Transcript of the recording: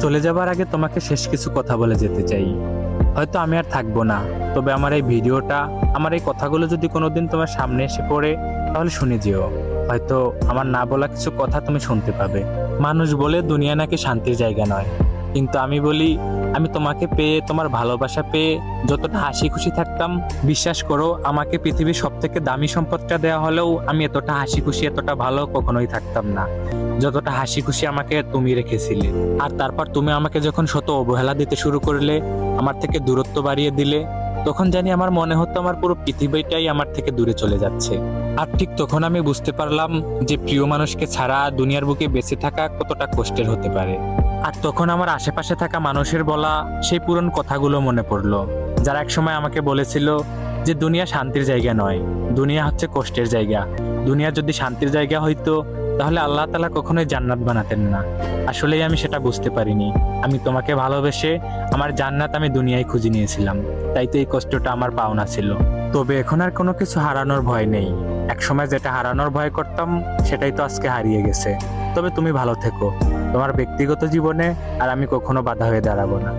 চলে যাবার আগে তোমাকে শেষ কিছু কথা বলে যেতে চাই। হয়তো আমি আর থাকবো না, তবে আমার এই ভিডিওটা, আমার এই কথাগুলো যদি কোনোদিন তোমার সামনে এসে পড়ে, তাহলে শুনে যেও। হয়তো আমার না বলা কিছু কথা তুমি শুনতে পাবে। মানুষ বলে দুনিয়া নাকি শান্তির জায়গা নয়, কিন্তু আমি বলি, আমি তোমাকে পেয়ে, তোমার ভালোবাসা পেয়ে যতটা হাসি খুশি থাকতাম, বিশ্বাস করো আমাকে পৃথিবীর সব থেকে দামি সম্পদটা দেওয়া হলেও আমি এতটা হাসি খুশি, এতটা ভালো কখনোই থাকতাম না যতটা হাসি খুশি আমাকে তুমি রেখেছিলে। আর তারপর তুমি আমাকে যখন শত অবহেলা দিতে শুরু করলে, আমার থেকে দূরত্ব বাড়িয়ে দিলে, তখন জানি আমার মনে হতো আমার পুরো পৃথিবীটাই আমার থেকে দূরে চলে যাচ্ছে। আর ঠিক তখন আমি বুঝতে পারলাম যে প্রিয় মানুষকে ছাড়া দুনিয়ার বুকে বেঁচে থাকা কতটা কষ্টের হতে পারে। আর তখন আমার আশেপাশে থাকা মানুষের বলা সেই পুরনো কথাগুলো মনে পড়লো, যারা একসময় আমাকে বলেছিল যে দুনিয়া শান্তির জায়গা নয়, দুনিয়া হচ্ছে কষ্টের জায়গা। দুনিয়া যদি শান্তির জায়গা হইতো, তাহলে আল্লাহ তাআলা কখনোই জান্নাত বানাতেন না। আসলেই আমি সেটা বুঝতে পারিনি। আমি তোমাকে ভালোবেসে আমার জান্নাত আমি দুনিয়ায় খুঁজে নিয়েছিলাম, তাই তো এই কষ্টটা আমার পাওনা ছিল। তবে এখন আর কোনো কিছু হারানোর ভয় নেই। একসময় যেটা হারানোর ভয় করতাম, সেটাই তো আজকে হারিয়ে গেছে। তবে তুমি ভালো থেকো তোমার ব্যক্তিগত জীবনে, আর আমি কখনো বাধা হয়ে দাঁড়াবো না।